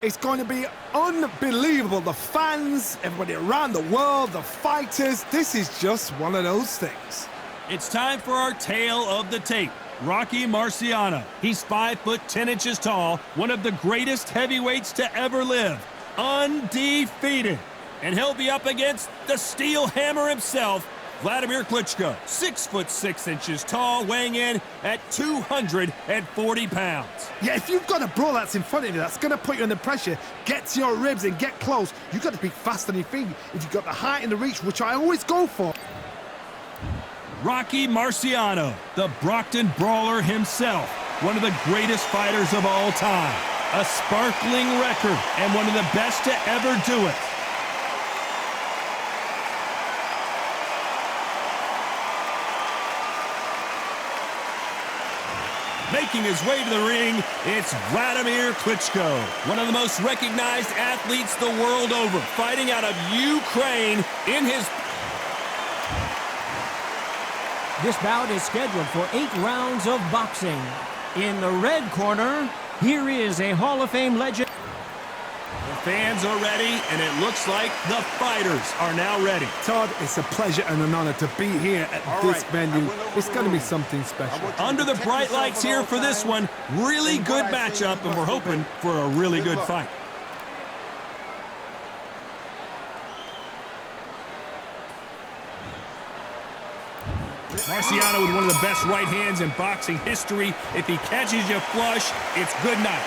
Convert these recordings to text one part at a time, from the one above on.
It's going to be unbelievable. The fans, everybody around the world, the fighters. This is just one of those things. It's time for our tale of the tape. Rocky Marciano. He's 5'10" tall, one of the greatest heavyweights to ever live. Undefeated. And he'll be up against the steel hammer himself, Wladimir Klitschko. 6'6" tall, weighing in at 240 pounds. Yeah, if you've got a brawl that's in front of you, that's going to put you under pressure, get to your ribs and get close, you've got to be fast on your feet. If you've got the height and the reach, which I always go for. Rocky Marciano, the Brockton brawler himself, one of the greatest fighters of all time. A sparkling record and one of the best to ever do it. Making his way to the ring, it's Wladimir Klitschko, one of the most recognized athletes the world over, fighting out of Ukraine in his... This bout is scheduled for 8 rounds of boxing. In the red corner, here is a Hall of Fame legend. The fans are ready, and it looks like the fighters are now ready. Todd, it's a pleasure and an honor to be here at this venue. It's going to be something special. Under the bright lights here for this one, really good matchup, and we're hoping for a really good fight. Marciano with one of the best right hands in boxing history. If he catches you flush, it's good night.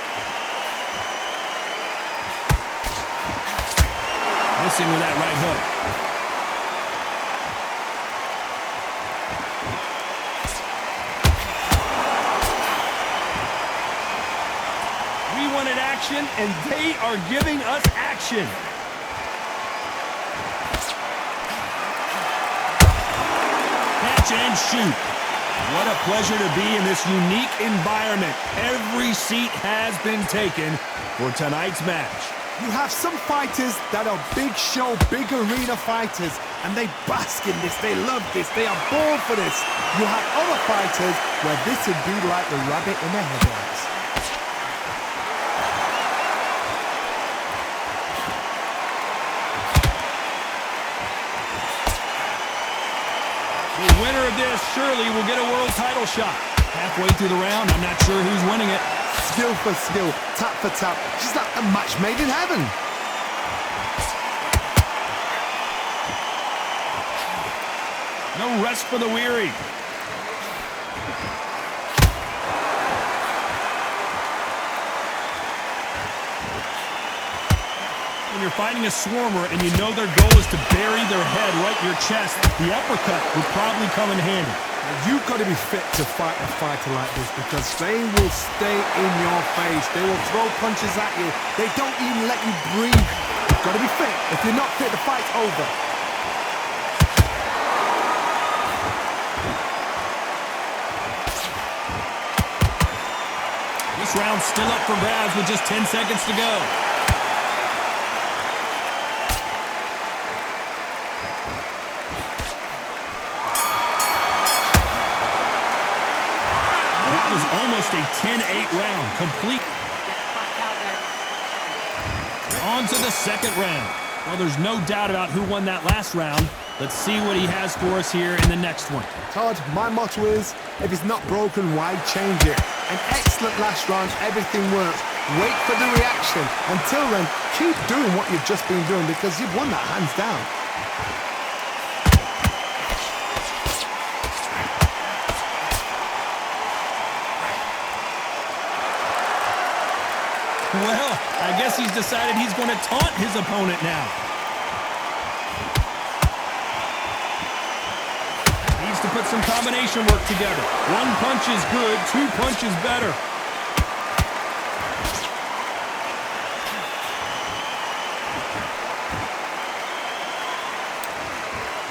Missing with that right hook. We wanted action, and they are giving us action. Catch and shoot. What a pleasure to be in this unique environment. Every seat has been taken for tonight's match. You have some fighters that are big show, big arena fighters, and they bask in this, they love this, they are born for this. You have other fighters where this would be like the rabbit in the headlights. The winner of this surely will get a world title shot. Halfway through the round, I'm not sure who's winning it. Skill for skill, tap for tap, just like a match made in heaven. No rest for the weary. When you're fighting a swarmer and you know their goal is to bury their head right in your chest, the uppercut would probably come in handy. You've got to be fit to fight a fighter like this because they will stay in your face. They will throw punches at you. They don't even let you breathe. You've got to be fit. If you're not fit, the fight's over. This round's still up for grabs with just 10 seconds to go. Almost a 10-8 round, complete. On to the second round. Well, there's no doubt about who won that last round. Let's see what he has for us here in the next one. Todd, my motto is, if it's not broken, why change it? An excellent last round, everything works. Wait for the reaction. Until then, keep doing what you've just been doing because you've won that hands down. Well, I guess he's decided he's going to taunt his opponent now. Needs to put some combination work together. One punch is good, 2 punches better.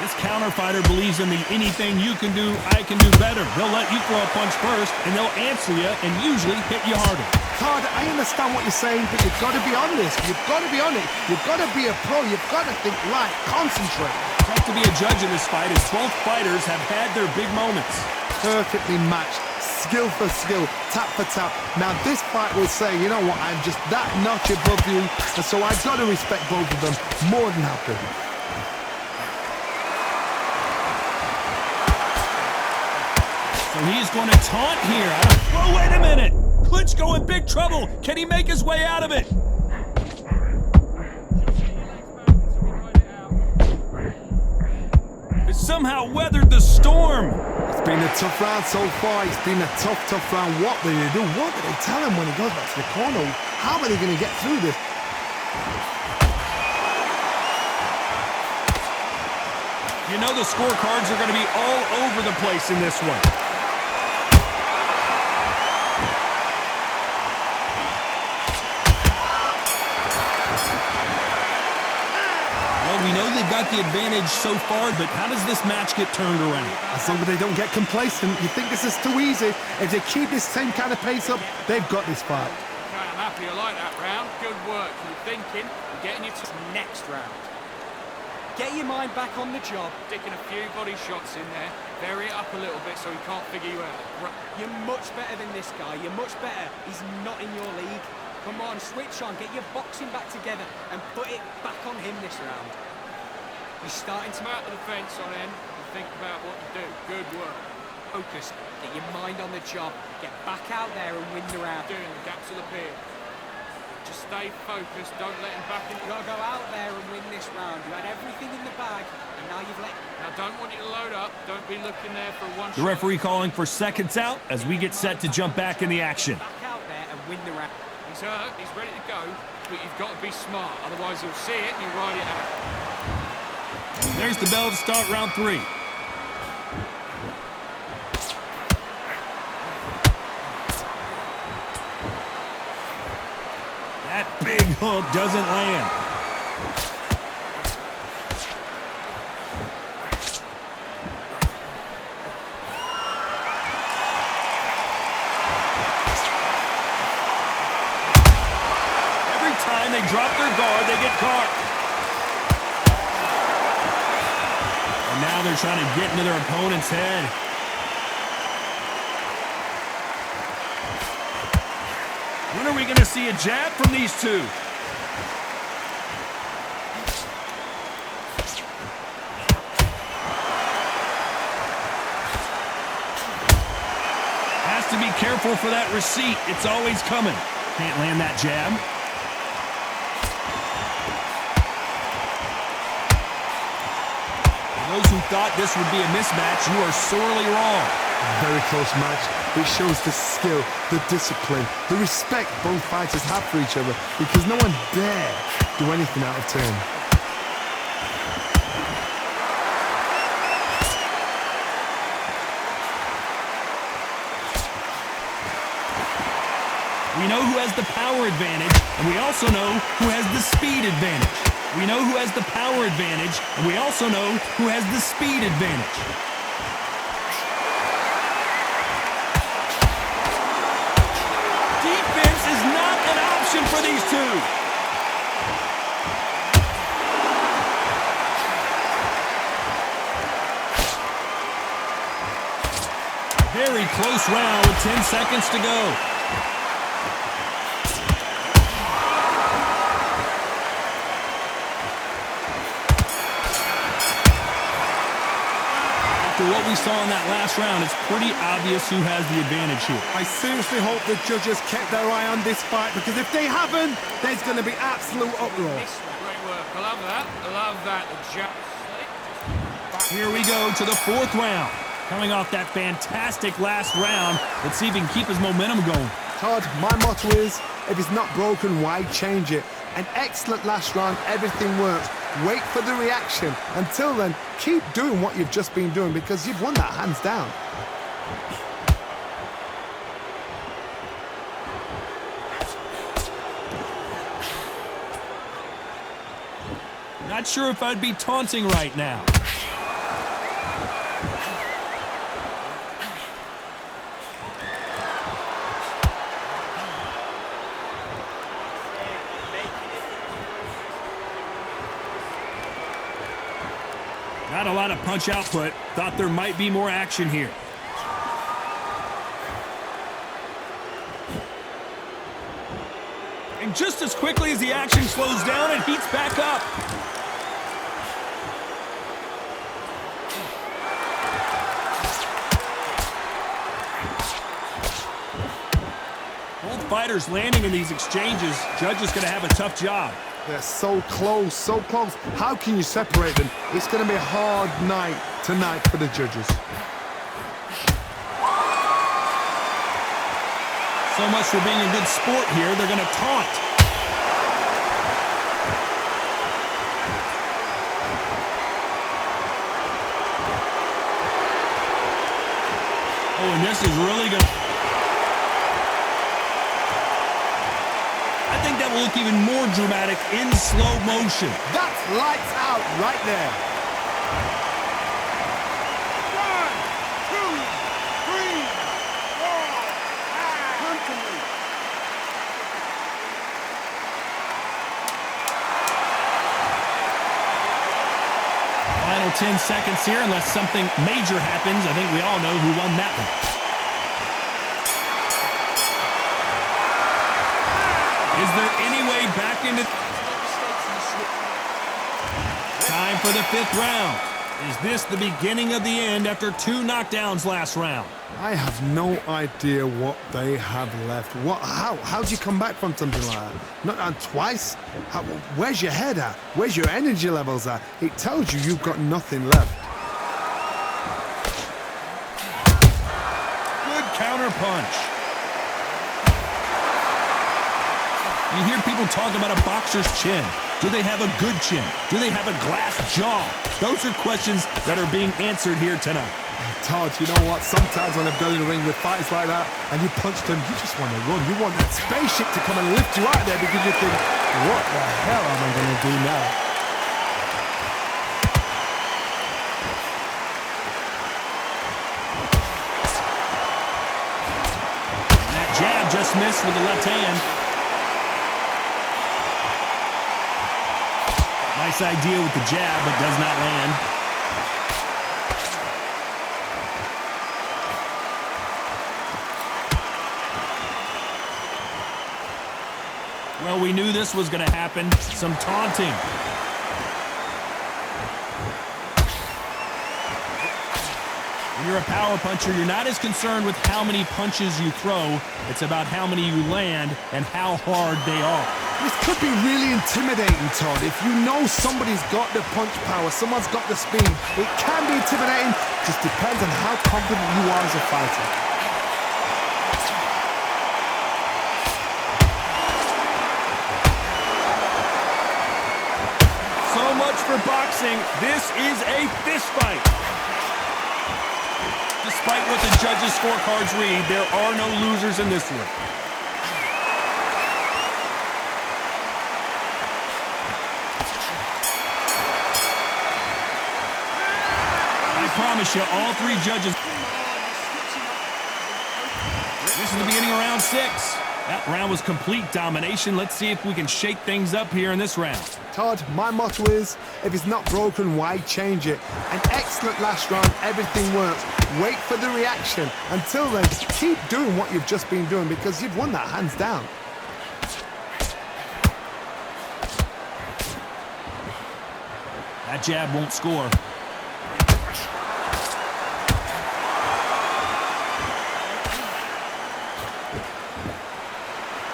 This counter fighter believes in the anything you can do, I can do better. They'll let you throw a punch first, and they'll answer you and usually hit you harder. Todd, I understand what you're saying, but you've got to be honest. You've got to be on it. You've got to be a pro. You've got to think right. Concentrate. Tough to be a judge in this fight as both fighters have had their big moments. Perfectly matched. skill for skill, tap for tap. Now this fight will say, you know what, I'm just that notch above you, and so I've got to respect both of them more than happy. So he's going to taunt here. Oh, wait a minute. Klitschko in big trouble. Can he make his way out of it? He somehow weathered the storm. It's been a tough round so far. It's been a tough round. What do they do? What do they tell him when he goes back to the corner? How are they going to get through this? You know the scorecards are going to be all over the place in this one. We know they've got the advantage so far, but how does this match get turned around? As long as they don't get complacent, you think this is too easy. If they keep this same kind of pace up, they've got this fight. Okay, I'm happy I like that round. Good work. You're thinking and getting you to the next round. Get your mind back on the job, sticking a few body shots in there, vary it up a little bit so he can't figure you out. You're much better than this guy. You're much better. He's not in your league. Come on, switch on. Get your boxing back together and put it back on him this round. You're starting to mount the defence on end and think about what to do. Good work. Focus. Get your mind on the job. Get back out there and win the round. Doing the gaps of the pier. Just stay focused. Don't let him back in. You've got to go out there and win this round. You had everything in the bag, and now you've let... Now, don't want you to load up. Don't be looking there for one shot. The referee calling for seconds out as we get set to jump back in the action. Back out there and win the round. He's hurt. He's ready to go, but you've got to be smart. Otherwise, he'll see it and he'll ride it out. There's the bell to start round 3. That big hook doesn't land. Every time they drop their guard, they get caught. Now they're trying to get into their opponent's head. When are we going to see a jab from these two? Has to be careful for that receipt. It's always coming. Can't land that jab. Those who thought this would be a mismatch, you are sorely wrong. Very close match. It shows the skill, the discipline, the respect both fighters have for each other, because no one dare do anything out of turn. We know who has the power advantage, and we also know who has the speed advantage. We know who has the power advantage, and we also know who has the speed advantage. Defense is not an option for these two. Very close round with 10 seconds to go. What we saw in that last round, it's pretty obvious who has the advantage here. I seriously hope the judges kept their eye on this fight, because if they haven't, there's going to be absolute uproar. Great work. I love that. I love that. Here we go to the 4th round. Coming off that fantastic last round, let's see if he can keep his momentum going. Todd, my motto is, if it's not broken, why change it? An excellent last round, everything works. Wait for the reaction. Until then, keep doing what you've just been doing, because you've won that hands down. Not sure if I'd be taunting right now. Not a lot of punch output. Thought there might be more action here. And just as quickly as the action slows down, it heats back up. Both fighters landing in these exchanges. Judge is going to have a tough job. They're so close, so close. How can you separate them? It's going to be a hard night tonight for the judges. So much for being a good sport here. They're going to taunt. Oh, and this is really going to... I think that will look even more dramatic in slow motion. That's lights out right there. 10 seconds here, unless something major happens. I think we all know who won that one. Is there any way back into... Time for the 5th round. Is this the beginning of the end after 2 knockdowns last round? I have no idea what they have left. How do you come back from something like that? Not on twice? Where's your head at? Where's your energy levels at? It tells you you've got nothing left. Good counter punch. You hear people talk about a boxer's chin. Do they have a good chin? Do they have a glass jaw? Those are questions that are being answered here tonight. Todd, you know what? Sometimes when I've gone in the ring with fights like that and you punch them, you just want to run. You want that spaceship to come and lift you out of there because you think, what the hell am I going to do now? That jab just missed with the left hand. Nice idea with the jab, but does not land. Well, we knew this was going to happen. Some taunting. When you're a power puncher, you're not as concerned with how many punches you throw. It's about how many you land and how hard they are. This could be really intimidating, Todd. If you know somebody's got the punch power, someone's got the speed, it can be intimidating. Just depends on how confident you are as a fighter. So much for boxing. This is a fist fight. Despite what the judges' scorecards read, there are no losers in this one. I promise you, all 3 judges... This is the beginning of round 6. That round was complete domination. Let's see if we can shake things up here in this round. Todd, my motto is, if it's not broken, why change it? An excellent last round, everything works. Wait for the reaction. Until then, keep doing what you've just been doing because you've won that hands down. That jab won't score.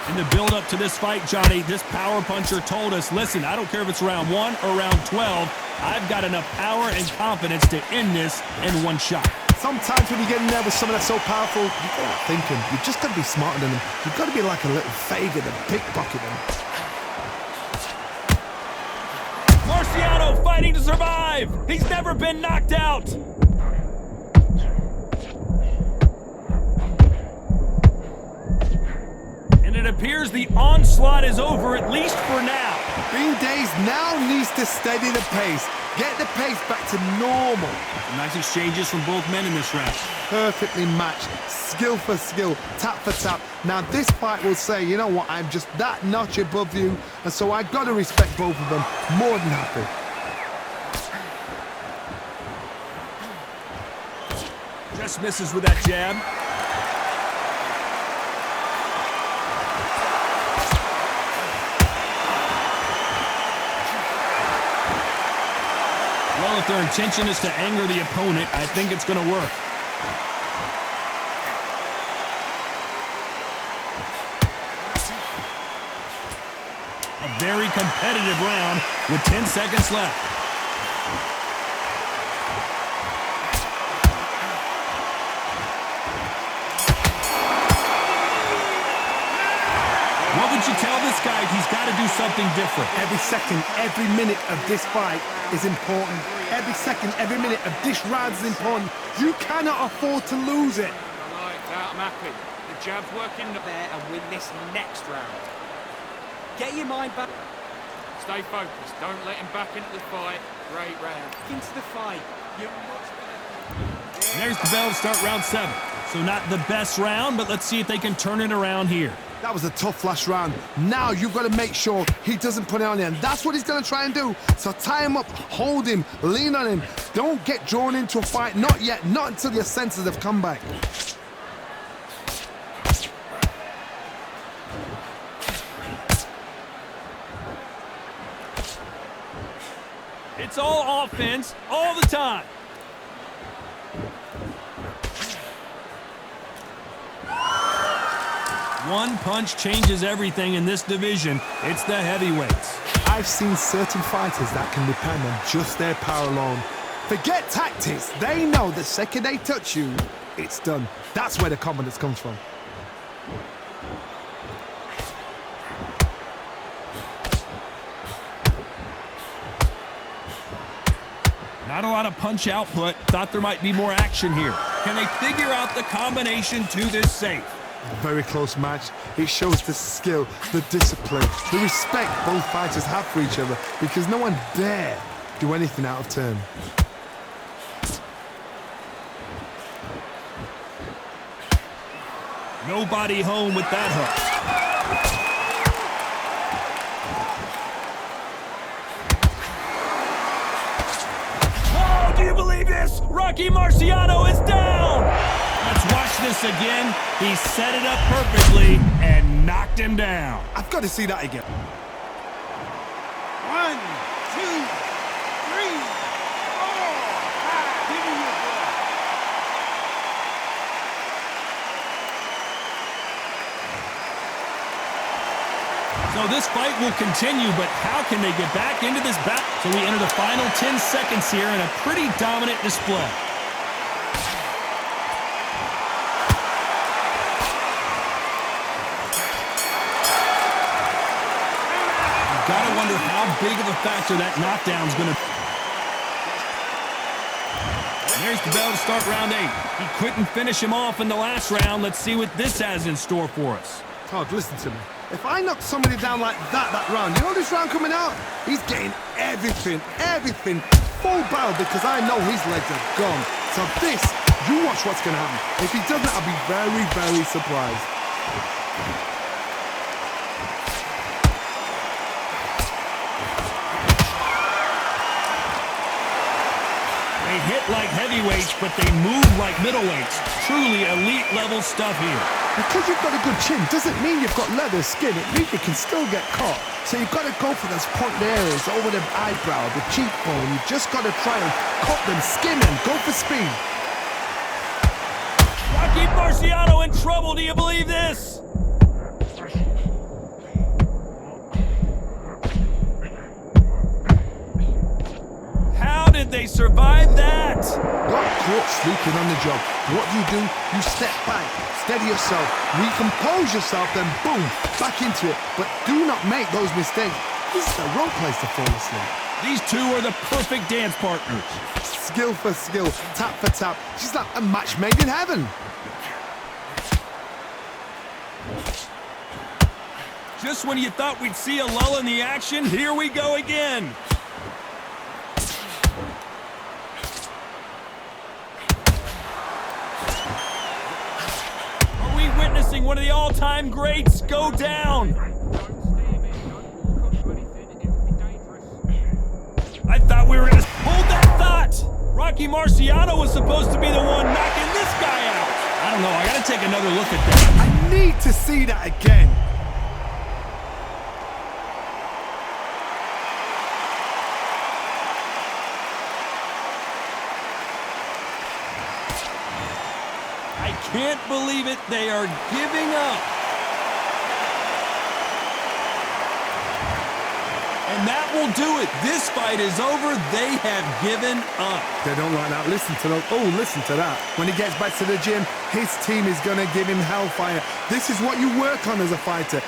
In the build-up to this fight, Johnny, this power puncher told us, listen, I don't care if it's round 1 or round 12, I've got enough power and confidence to end this in one shot. Sometimes when you get in there with someone that's so powerful, you've got to thinking. You've just got to be smarter than them. You've got to be like a little faggot and pickpocket them. Marciano fighting to survive! He's never been knocked out! And it appears the onslaught is over, at least for now. Bean Days now needs to steady the pace. Get the pace back to normal. Nice exchanges from both men in this round. Perfectly matched. Skill for skill. Tap for tap. Now this fight will say, you know what, I'm just that notch above you. And so I've got to respect both of them. More than happy. Just misses with that jab. if their intention is to anger the opponent, I think it's going to work. A very competitive round with 10 seconds left. What would you tell this guy? He's got to do something different. Every second, every minute of this fight is important. Every second, every minute of this round is important. You cannot afford to lose it. I like that. I'm happy. The jab's working there and win this next round. Get your mind back. Stay focused. Don't let him back into the fight. Great round. Into the fight. You're much better. There's the bell to start round 7. So not the best round, but let's see if they can turn it around here. That was a tough last round. Now you've got to make sure he doesn't put it on you, and that's what he's going to try and do. So tie him up, hold him, lean on him. Don't get drawn into a fight. Not yet. Not until your senses have come back. It's all offense all the time. One punch changes everything in this division. It's the heavyweights. I've seen certain fighters that can depend on just their power alone. Forget tactics. They know the second they touch you, it's done. That's where the confidence comes from. Not a lot of punch output. Thought there might be more action here. Can they figure out the combination to this safe? Very close match. It shows the skill, the discipline, the respect both fighters have for each other, because no one dare do anything out of turn. Nobody home with that hook. Oh, do you believe this? Rocky Marciano is down! Let's watch this again. He set it up perfectly and knocked him down. I've got to see that again. 1, 2, 3, 4, 5. Give me your breath. So this fight will continue, but how can they get back into this battle? So we enter the final 10 seconds here in a pretty dominant display. Gotta wonder how big of a factor that knockdown's gonna be. There's the bell to start round 8. He couldn't finish him off in the last round. Let's see what this has in store for us. Todd, listen to me. If I knock somebody down like that round, you know this round coming out? He's getting everything, full barrel, because I know his legs are gone. So this, you watch what's gonna happen. If he doesn't, I'll be very, very surprised. They hit like heavyweights, but they move like middleweights. Truly elite level stuff here. Because you've got a good chin doesn't mean you've got leather skin. It means you can still get caught. So you've got to go for those pointed areas over the eyebrow, the cheekbone. You've just got to try and cut them, skin them, go for speed. Rocky Marciano in trouble. Do you believe this? How did they survive that? Got caught sleeping on the job. What do? You step back, steady yourself, recompose yourself, then boom, back into it. But do not make those mistakes. This is the wrong place to fall asleep. These two are the perfect dance partners. Skill for skill, tap for tap. She's like a match made in heaven. Just when you thought we'd see a lull in the action, here we go again. Are we witnessing one of the all-time greats go down? I thought we were gonna hold that thought. Rocky Marciano was supposed to be the one knocking this guy out. I don't know, I gotta take another look at that. I need to see that again. can't believe it. They are giving up. And that will do it. This fight is over. They have given up. They don't like that. Listen to them. Oh, listen to that. When he gets back to the gym, his team is going to give him hellfire. This is what you work on as a fighter.